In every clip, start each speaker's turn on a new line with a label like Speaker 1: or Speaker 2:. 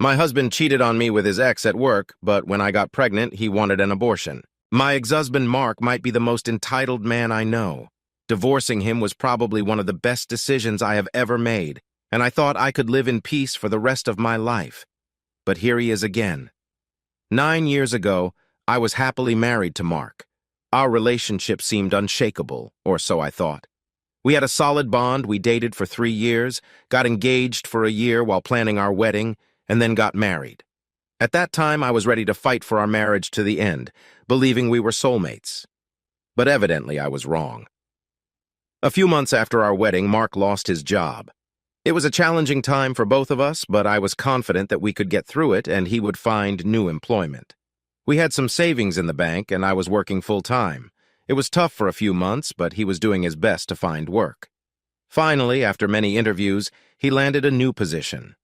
Speaker 1: My husband cheated on me with his ex at work, but when I got pregnant, he wanted an abortion. My ex-husband Mark might be the most entitled man I know. Divorcing him was probably one of the best decisions I have ever made, and I thought I could live in peace for the rest of my life. But here he is again. 9 years ago, I was happily married to Mark. Our relationship seemed unshakable, or so I thought. We had a solid bond, we dated for 3 years, got engaged for a year while planning our wedding, and then got married. At that time, I was ready to fight for our marriage to the end, believing we were soulmates. But evidently, I was wrong. A few months after our wedding, Mark lost his job. It was a challenging time for both of us, but I was confident that we could get through it and he would find new employment. We had some savings in the bank, and I was working full-time. It was tough for a few months, but he was doing his best to find work. Finally, after many interviews, he landed a new position.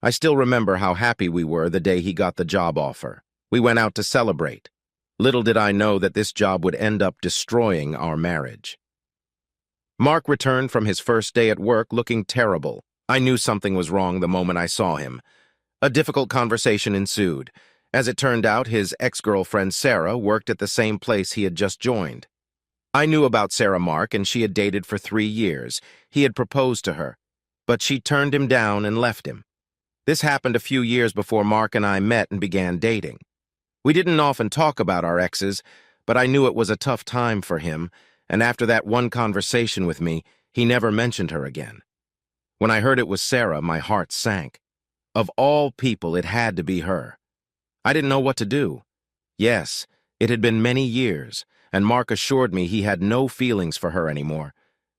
Speaker 1: I still remember how happy we were the day he got the job offer. We went out to celebrate. Little did I know that this job would end up destroying our marriage. Mark returned from his first day at work looking terrible. I knew something was wrong the moment I saw him. A difficult conversation ensued. As it turned out, his ex-girlfriend Sarah worked at the same place he had just joined. I knew about Sarah Mark, and she had dated for 3 years. He had proposed to her, but she turned him down and left him. This happened a few years before Mark and I met and began dating. We didn't often talk about our exes, but I knew it was a tough time for him, and after that one conversation with me, he never mentioned her again. When I heard it was Sarah, my heart sank. Of all people, it had to be her. I didn't know what to do. Yes, it had been many years, and Mark assured me he had no feelings for her anymore,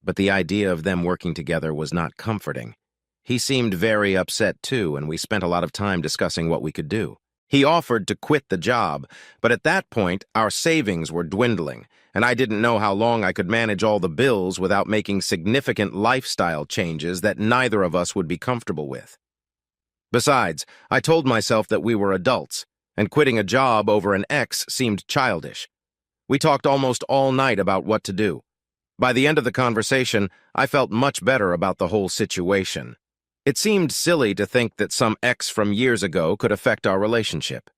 Speaker 1: but the idea of them working together was not comforting. He seemed very upset too, and we spent a lot of time discussing what we could do. He offered to quit the job, but at that point, our savings were dwindling, and I didn't know how long I could manage all the bills without making significant lifestyle changes that neither of us would be comfortable with. Besides, I told myself that we were adults, and quitting a job over an ex seemed childish. We talked almost all night about what to do. By the end of the conversation, I felt much better about the whole situation. It seemed silly to think that some ex from years ago could affect our relationship.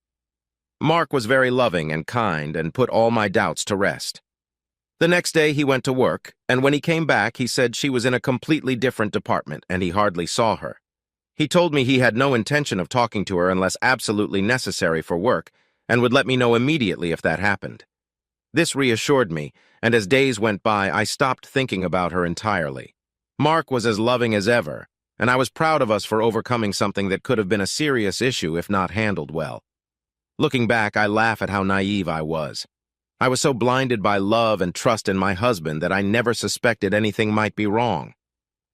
Speaker 1: Mark was very loving and kind and put all my doubts to rest. The next day he went to work, and when he came back he said she was in a completely different department and he hardly saw her. He told me he had no intention of talking to her unless absolutely necessary for work and would let me know immediately if that happened. This reassured me, and as days went by I stopped thinking about her entirely. Mark was as loving as ever, and I was proud of us for overcoming something that could have been a serious issue if not handled well. Looking back, I laugh at how naive I was. I was so blinded by love and trust in my husband that I never suspected anything might be wrong.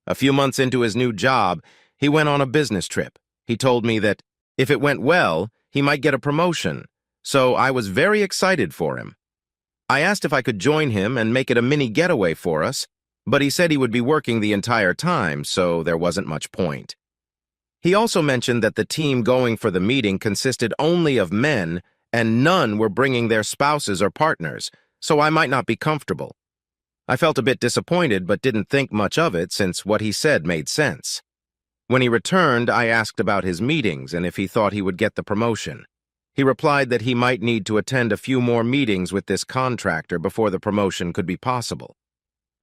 Speaker 1: A few months into his new job, he went on a business trip. He told me that if it went well, he might get a promotion, so I was very excited for him. I asked if I could join him and make it a mini getaway for us, but he said he would be working the entire time, so there wasn't much point. He also mentioned that the team going for the meeting consisted only of men, and none were bringing their spouses or partners, so I might not be comfortable. I felt a bit disappointed but didn't think much of it since what he said made sense. When he returned, I asked about his meetings and if he thought he would get the promotion. He replied that he might need to attend a few more meetings with this contractor before the promotion could be possible.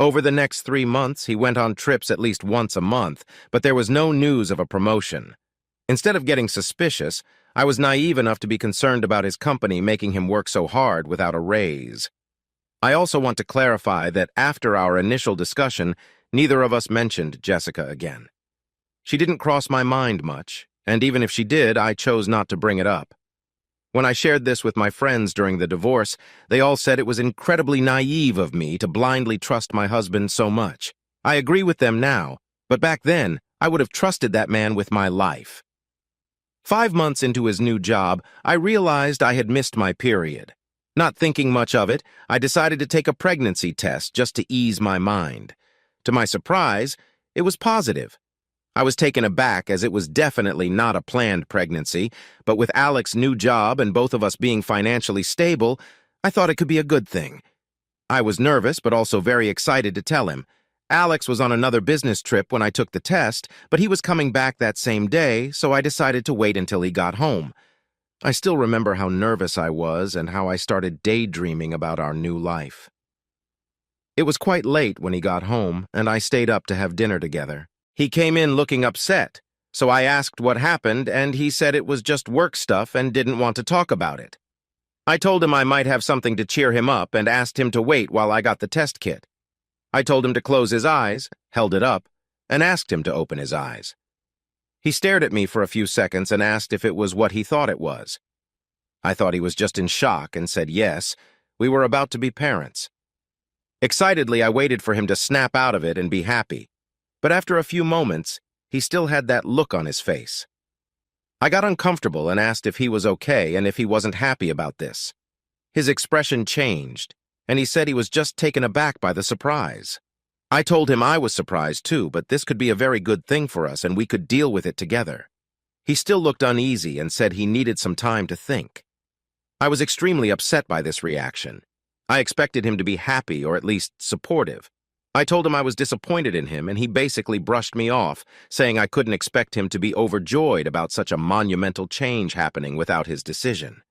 Speaker 1: Over the next 3 months, he went on trips at least once a month, but there was no news of a promotion. Instead of getting suspicious, I was naive enough to be concerned about his company making him work so hard without a raise. I also want to clarify that after our initial discussion, neither of us mentioned Jessica again. She didn't cross my mind much, and even if she did, I chose not to bring it up. When I shared this with my friends during the divorce, they all said it was incredibly naive of me to blindly trust my husband so much. I agree with them now, but back then, I would have trusted that man with my life. 5 months into his new job, I realized I had missed my period. Not thinking much of it, I decided to take a pregnancy test just to ease my mind. To my surprise, it was positive. I was taken aback as it was definitely not a planned pregnancy, but with Alex's new job and both of us being financially stable, I thought it could be a good thing. I was nervous but also very excited to tell him. Alex was on another business trip when I took the test, but he was coming back that same day, so I decided to wait until he got home. I still remember how nervous I was and how I started daydreaming about our new life. It was quite late when he got home, and I stayed up to have dinner together. He came in looking upset, so I asked what happened, and he said it was just work stuff and didn't want to talk about it. I told him I might have something to cheer him up and asked him to wait while I got the test kit. I told him to close his eyes, held it up, and asked him to open his eyes. He stared at me for a few seconds and asked if it was what he thought it was. I thought he was just in shock and said yes, we were about to be parents. Excitedly, I waited for him to snap out of it and be happy, but after a few moments, he still had that look on his face. I got uncomfortable and asked if he was okay and if he wasn't happy about this. His expression changed, and he said he was just taken aback by the surprise. I told him I was surprised too, but this could be a very good thing for us and we could deal with it together. He still looked uneasy and said he needed some time to think. I was extremely upset by this reaction. I expected him to be happy or at least supportive. I told him I was disappointed in him, and he basically brushed me off, saying I couldn't expect him to be overjoyed about such a monumental change happening without his decision.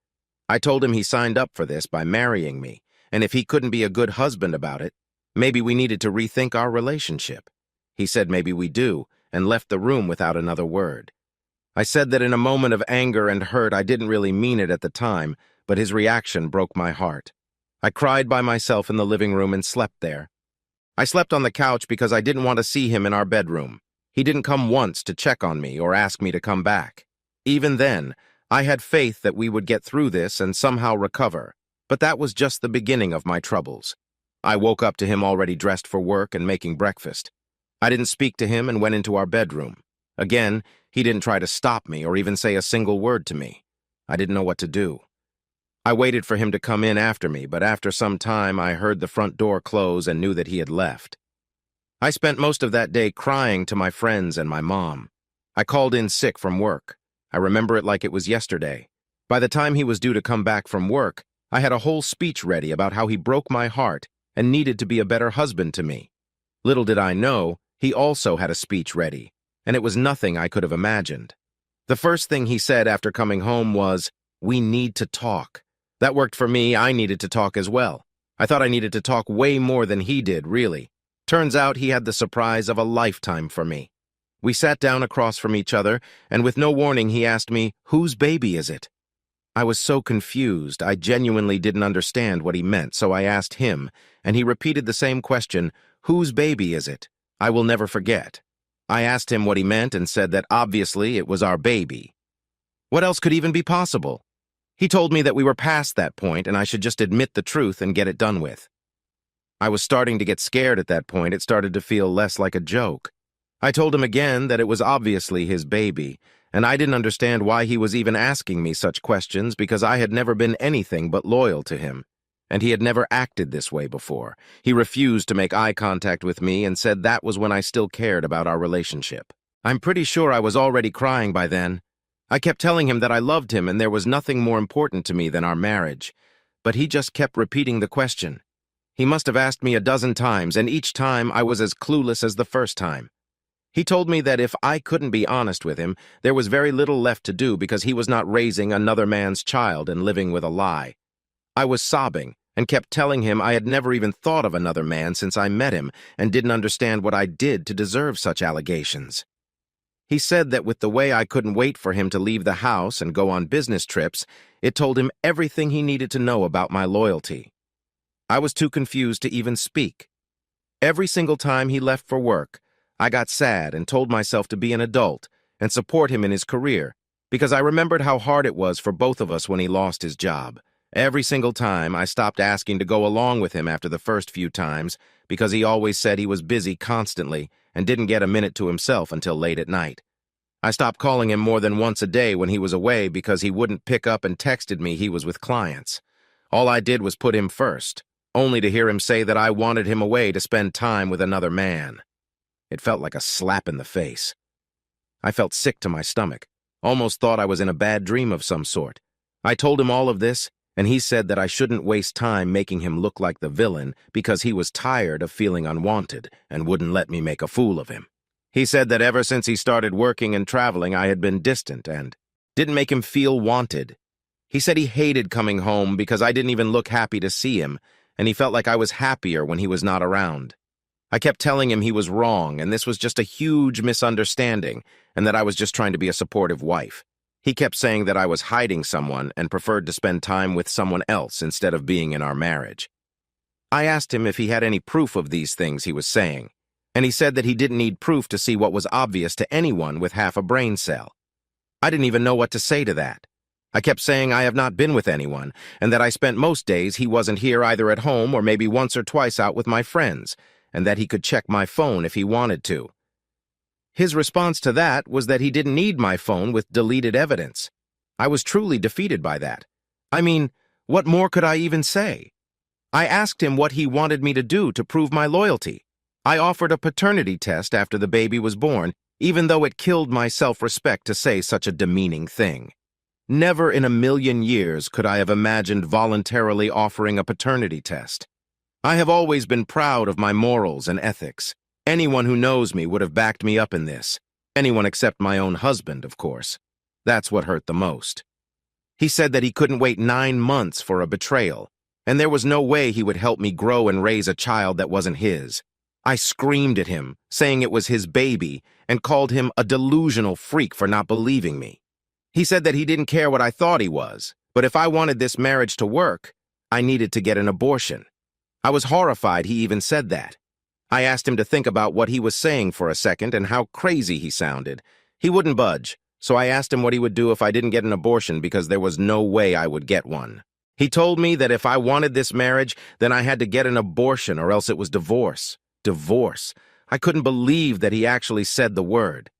Speaker 1: I told him he signed up for this by marrying me, and if he couldn't be a good husband about it, maybe we needed to rethink our relationship. He said maybe we do, and left the room without another word. I said that in a moment of anger and hurt I didn't really mean it at the time, but his reaction broke my heart. I cried by myself in the living room and slept there. I slept on the couch because I didn't want to see him in our bedroom. He didn't come once to check on me or ask me to come back. Even then, I had faith that we would get through this and somehow recover, but that was just the beginning of my troubles. I woke up to him already dressed for work and making breakfast. I didn't speak to him and went into our bedroom. Again, he didn't try to stop me or even say a single word to me. I didn't know what to do. I waited for him to come in after me, but after some time I heard the front door close and knew that he had left. I spent most of that day crying to my friends and my mom. I called in sick from work. I remember it like it was yesterday. By the time he was due to come back from work, I had a whole speech ready about how he broke my heart and needed to be a better husband to me. Little did I know, he also had a speech ready, and it was nothing I could have imagined. The first thing he said after coming home was, "We need to talk." That worked for me. I needed to talk as well. I thought I needed to talk way more than he did, really. Turns out he had the surprise of a lifetime for me. We sat down across from each other, and with no warning he asked me, "Whose baby is it?" I was so confused, I genuinely didn't understand what he meant, so I asked him, and he repeated the same question, "Whose baby is it?" I will never forget. I asked him what he meant and said that obviously it was our baby. What else could even be possible? He told me that we were past that point and I should just admit the truth and get it done with. I was starting to get scared at that point. It started to feel less like a joke. I told him again that it was obviously his baby, and I didn't understand why he was even asking me such questions because I had never been anything but loyal to him, and he had never acted this way before. He refused to make eye contact with me and said that was when I still cared about our relationship. I'm pretty sure I was already crying by then. I kept telling him that I loved him and there was nothing more important to me than our marriage, but he just kept repeating the question. He must have asked me a dozen times, and each time I was as clueless as the first time. He told me that if I couldn't be honest with him, there was very little left to do because he was not raising another man's child and living with a lie. I was sobbing and kept telling him I had never even thought of another man since I met him and didn't understand what I did to deserve such allegations. He said that with the way I couldn't wait for him to leave the house and go on business trips, it told him everything he needed to know about my loyalty. I was too confused to even speak. Every single time he left for work, I got sad and told myself to be an adult and support him in his career because I remembered how hard it was for both of us when he lost his job. Every single time, I stopped asking to go along with him after the first few times because he always said he was busy constantly and didn't get a minute to himself until late at night. I stopped calling him more than once a day when he was away because he wouldn't pick up and texted me he was with clients. All I did was put him first, only to hear him say that I wanted him away to spend time with another man. It felt like a slap in the face. I felt sick to my stomach, almost thought I was in a bad dream of some sort. I told him all of this, and he said that I shouldn't waste time making him look like the villain because he was tired of feeling unwanted and wouldn't let me make a fool of him. He said that ever since he started working and traveling, I had been distant and didn't make him feel wanted. He said he hated coming home because I didn't even look happy to see him, and he felt like I was happier when he was not around. I kept telling him he was wrong, and this was just a huge misunderstanding, and that I was just trying to be a supportive wife. He kept saying that I was hiding someone and preferred to spend time with someone else instead of being in our marriage. I asked him if he had any proof of these things he was saying, and he said that he didn't need proof to see what was obvious to anyone with half a brain cell. I didn't even know what to say to that. I kept saying I have not been with anyone, and that I spent most days he wasn't here either at home or maybe once or twice out with my friends, and that he could check my phone if he wanted to. His response to that was that he didn't need my phone with deleted evidence. I was truly defeated by that. I mean, what more could I even say? I asked him what he wanted me to do to prove my loyalty. I offered a paternity test after the baby was born, even though it killed my self-respect to say such a demeaning thing. Never in a million years could I have imagined voluntarily offering a paternity test. I have always been proud of my morals and ethics. Anyone who knows me would have backed me up in this. Anyone except my own husband, of course. That's what hurt the most. He said that he couldn't wait 9 months for a betrayal, and there was no way he would help me grow and raise a child that wasn't his. I screamed at him, saying it was his baby, and called him a delusional freak for not believing me. He said that he didn't care what I thought he was, but if I wanted this marriage to work, I needed to get an abortion. I was horrified he even said that. I asked him to think about what he was saying for a second and how crazy he sounded. He wouldn't budge, so I asked him what he would do if I didn't get an abortion because there was no way I would get one. He told me that if I wanted this marriage, then I had to get an abortion or else it was divorce. Divorce. I couldn't believe that he actually said the word.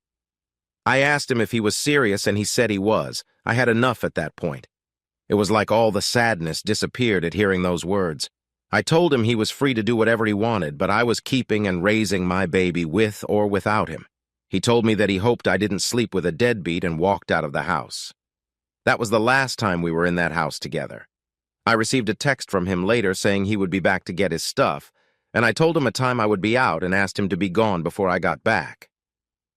Speaker 1: I asked him if he was serious and he said he was. I had enough at that point. It was like all the sadness disappeared at hearing those words. I told him he was free to do whatever he wanted, but I was keeping and raising my baby with or without him. He told me that he hoped I didn't sleep with a deadbeat and walked out of the house. That was the last time we were in that house together. I received a text from him later saying he would be back to get his stuff, and I told him a time I would be out and asked him to be gone before I got back.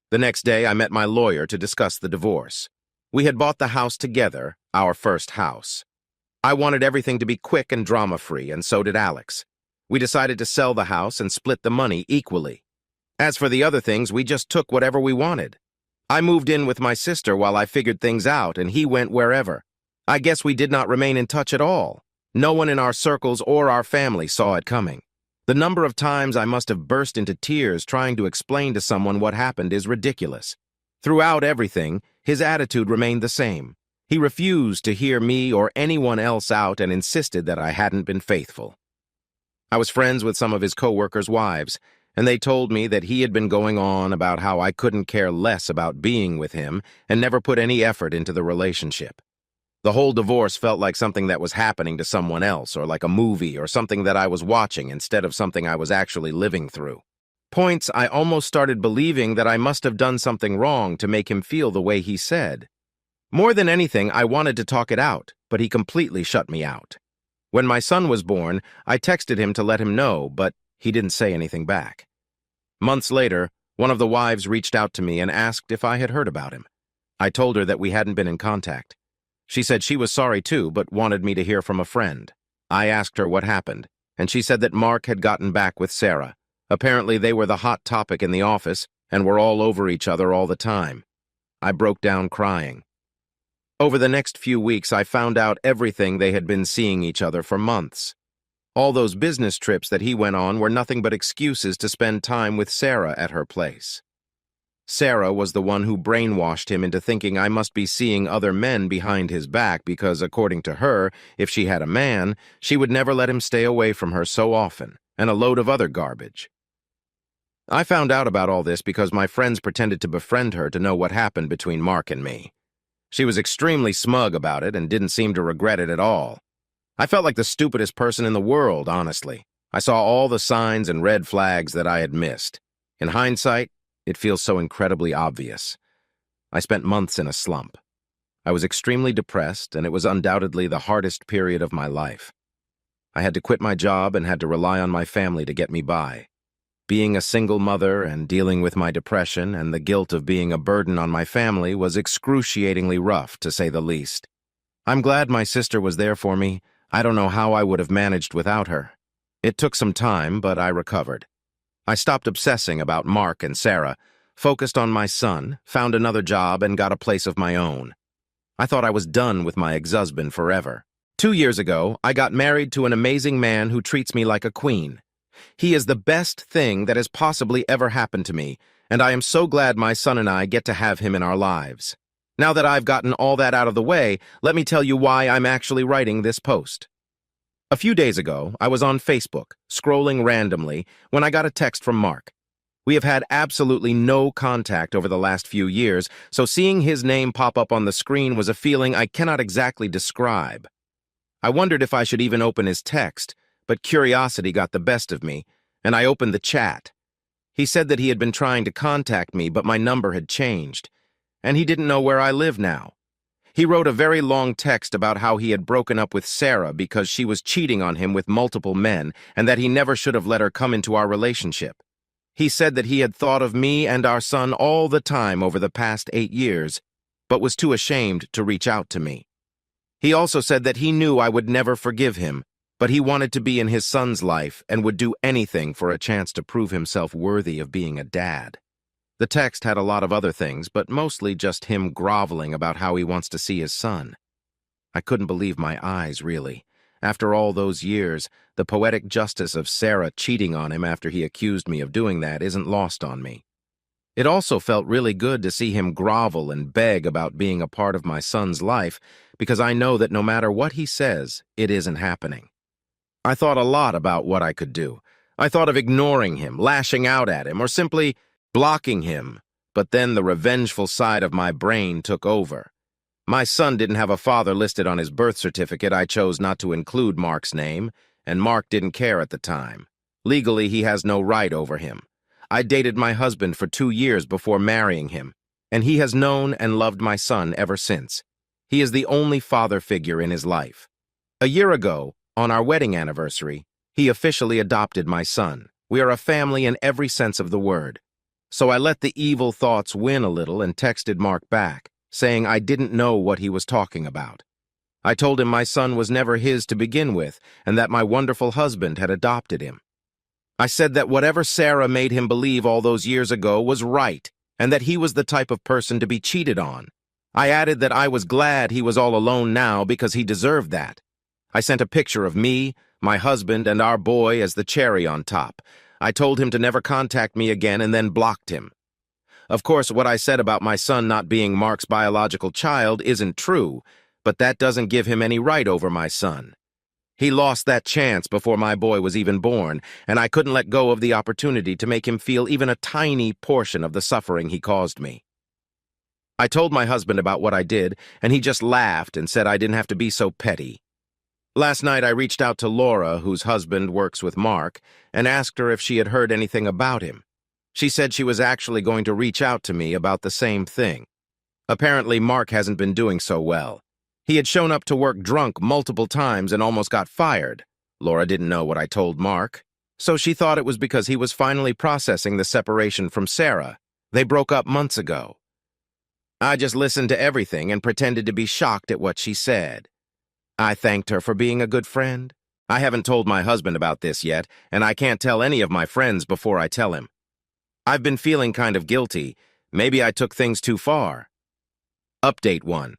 Speaker 1: The next day, I met my lawyer to discuss the divorce. We had bought the house together, our first house. I wanted everything to be quick and drama-free, and so did Alex. We decided to sell the house and split the money equally. As for the other things, we just took whatever we wanted. I moved in with my sister while I figured things out, and he went wherever. I guess we did not remain in touch at all. No one in our circles or our family saw it coming. The number of times I must have burst into tears trying to explain to someone what happened is ridiculous. Throughout everything, his attitude remained the same. He refused to hear me or anyone else out and insisted that I hadn't been faithful. I was friends with some of his co-workers' wives, and they told me that he had been going on about how I couldn't care less about being with him and never put any effort into the relationship. The whole divorce felt like something that was happening to someone else, or like a movie, or something that I was watching instead of something I was actually living through. Points I almost started believing that I must have done something wrong to make him feel the way he said. More than anything, I wanted to talk it out, but he completely shut me out. When my son was born, I texted him to let him know, but he didn't say anything back. Months later, one of the wives reached out to me and asked if I had heard about him. I told her that we hadn't been in contact. She said she was sorry too, but wanted me to hear from a friend. I asked her what happened, and she said that Mark had gotten back with Sarah. Apparently they were the hot topic in the office and were all over each other all the time. I broke down crying. Over the next few weeks, I found out everything they had been seeing each other for months. All those business trips that he went on were nothing but excuses to spend time with Sarah at her place. Sarah was the one who brainwashed him into thinking I must be seeing other men behind his back because, according to her, if she had a man, she would never let him stay away from her so often, and a load of other garbage. I found out about all this because my friends pretended to befriend her to know what happened between Mark and me. She was extremely smug about it and didn't seem to regret it at all. I felt like the stupidest person in the world, honestly. I saw all the signs and red flags that I had missed. In hindsight, it feels so incredibly obvious. I spent months in a slump. I was extremely depressed, and it was undoubtedly the hardest period of my life. I had to quit my job and had to rely on my family to get me by. Being a single mother and dealing with my depression and the guilt of being a burden on my family was excruciatingly rough, to say the least. I'm glad my sister was there for me. I don't know how I would have managed without her. It took some time, but I recovered. I stopped obsessing about Mark and Sarah, focused on my son, found another job, and got a place of my own. I thought I was done with my ex-husband forever. 2 years ago, I got married to an amazing man who treats me like a queen. He is the best thing that has possibly ever happened to me, and I am so glad my son and I get to have him in our lives. Now that I've gotten all that out of the way, let me tell you why I'm actually writing this post. A few days ago, I was on Facebook, scrolling randomly, when I got a text from Mark. We have had absolutely no contact over the last few years, so seeing his name pop up on the screen was a feeling I cannot exactly describe. I wondered if I should even open his text, but curiosity got the best of me, and I opened the chat. He said that he had been trying to contact me, but my number had changed, and he didn't know where I live now. He wrote a very long text about how he had broken up with Sarah because she was cheating on him with multiple men, and that he never should have let her come into our relationship. He said that he had thought of me and our son all the time over the past 8 years, but was too ashamed to reach out to me. He also said that he knew I would never forgive him, but he wanted to be in his son's life and would do anything for a chance to prove himself worthy of being a dad. The text had a lot of other things, but mostly just him groveling about how he wants to see his son. I couldn't believe my eyes, really. After all those years, the poetic justice of Sarah cheating on him after he accused me of doing that isn't lost on me. It also felt really good to see him grovel and beg about being a part of my son's life, because I know that no matter what he says, it isn't happening. I thought a lot about what I could do. I thought of ignoring him, lashing out at him, or simply blocking him, but then the revengeful side of my brain took over. My son didn't have a father listed on his birth certificate. I chose not to include Mark's name, and Mark didn't care at the time. Legally, he has no right over him. I dated my husband for 2 years before marrying him, and he has known and loved my son ever since. He is the only father figure in his life. A year ago, on our wedding anniversary, he officially adopted my son. We are a family in every sense of the word. So I let the evil thoughts win a little and texted Mark back, saying I didn't know what he was talking about. I told him my son was never his to begin with, and that my wonderful husband had adopted him. I said that whatever Sarah made him believe all those years ago was right, and that he was the type of person to be cheated on. I added that I was glad he was all alone now because he deserved that. I sent a picture of me, my husband, and our boy as the cherry on top. I told him to never contact me again and then blocked him. Of course, what I said about my son not being Mark's biological child isn't true, but that doesn't give him any right over my son. He lost that chance before my boy was even born, and I couldn't let go of the opportunity to make him feel even a tiny portion of the suffering he caused me. I told my husband about what I did, and he just laughed and said I didn't have to be so petty. Last night I reached out to Laura, whose husband works with Mark, and asked her if she had heard anything about him. She said she was actually going to reach out to me about the same thing. Apparently, Mark hasn't been doing so well. He had shown up to work drunk multiple times and almost got fired. Laura didn't know what I told Mark, so she thought it was because he was finally processing the separation from Sarah. They broke up months ago. I just listened to everything and pretended to be shocked at what she said. I thanked her for being a good friend. I haven't told my husband about this yet, and I can't tell any of my friends before I tell him. I've been feeling kind of guilty. Maybe I took things too far. Update 1.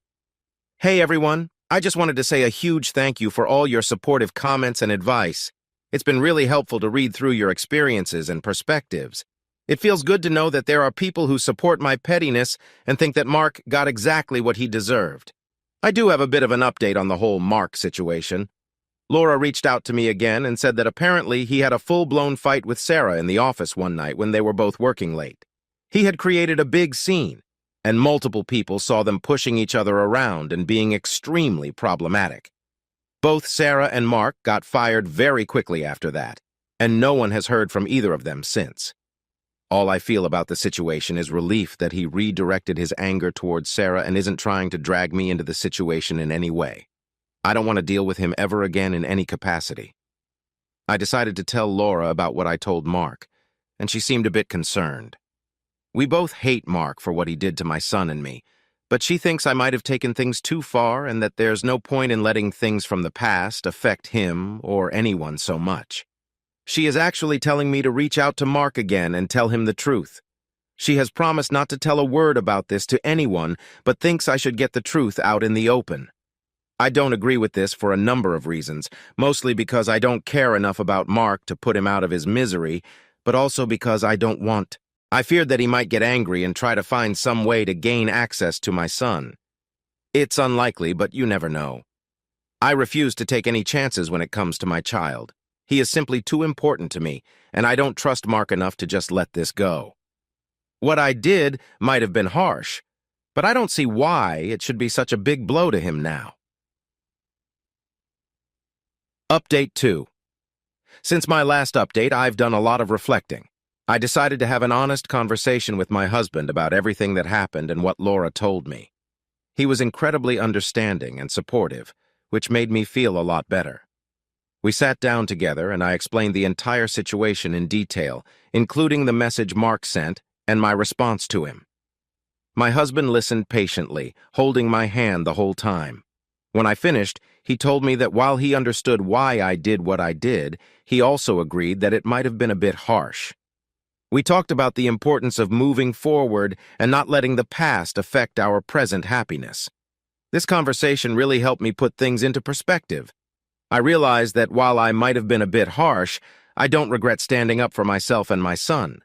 Speaker 1: Hey everyone, I just wanted to say a huge thank you for all your supportive comments and advice. It's been really helpful to read through your experiences and perspectives. It feels good to know that there are people who support my pettiness and think that Mark got exactly what he deserved. I do have a bit of an update on the whole Mark situation. Laura reached out to me again and said that apparently he had a full-blown fight with Sarah in the office one night when they were both working late. He had created a big scene, and multiple people saw them pushing each other around and being extremely problematic. Both Sarah and Mark got fired very quickly after that, and no one has heard from either of them since. All I feel about the situation is relief that he redirected his anger towards Sarah and isn't trying to drag me into the situation in any way. I don't want to deal with him ever again in any capacity. I decided to tell Laura about what I told Mark, and she seemed a bit concerned. We both hate Mark for what he did to my son and me, but she thinks I might have taken things too far and that there's no point in letting things from the past affect him or anyone so much. She is actually telling me to reach out to Mark again and tell him the truth. She has promised not to tell a word about this to anyone, but thinks I should get the truth out in the open. I don't agree with this for a number of reasons, mostly because I don't care enough about Mark to put him out of his misery, but also because I don't want. I feared that he might get angry and try to find some way to gain access to my son. It's unlikely, but you never know. I refuse to take any chances when it comes to my child. He is simply too important to me, and I don't trust Mark enough to just let this go. What I did might have been harsh, but I don't see why it should be such a big blow to him now. Update 2. Since my last update, I've done a lot of reflecting. I decided to have an honest conversation with my husband about everything that happened and what Laura told me. He was incredibly understanding and supportive, which made me feel a lot better. We sat down together and I explained the entire situation in detail, including the message Mark sent and my response to him. My husband listened patiently, holding my hand the whole time. When I finished, he told me that while he understood why I did what I did, he also agreed that it might have been a bit harsh. We talked about the importance of moving forward and not letting the past affect our present happiness. This conversation really helped me put things into perspective. I realized that while I might have been a bit harsh, I don't regret standing up for myself and my son.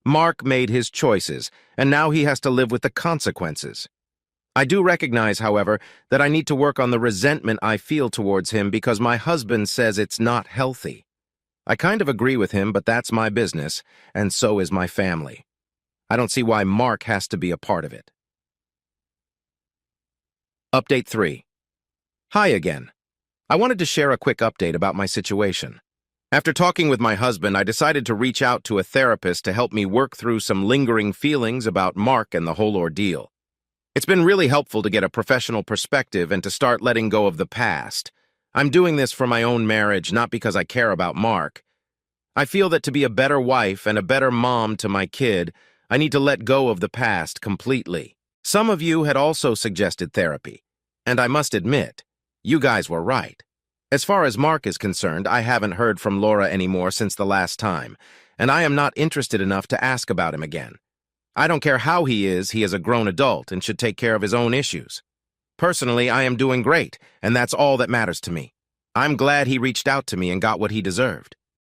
Speaker 1: Mark made his choices, and now he has to live with the consequences. I do recognize, however, that I need to work on the resentment I feel towards him because my husband says it's not healthy. I kind of agree with him, but that's my business, and so is my family. I don't see why Mark has to be a part of it. Update 3. Hi again. I wanted to share a quick update about my situation. After talking with my husband, I decided to reach out to a therapist to help me work through some lingering feelings about Mark and the whole ordeal. It's been really helpful to get a professional perspective and to start letting go of the past. I'm doing this for my own marriage, not because I care about Mark. I feel that to be a better wife and a better mom to my kid, I need to let go of the past completely. Some of you had also suggested therapy, and I must admit, you guys were right. As far as Mark is concerned, I haven't heard from Laura anymore since the last time, and I am not interested enough to ask about him again. I don't care how he is a grown adult and should take care of his own issues. Personally, I am doing great, and that's all that matters to me. I'm glad he reached out to me and got what he deserved.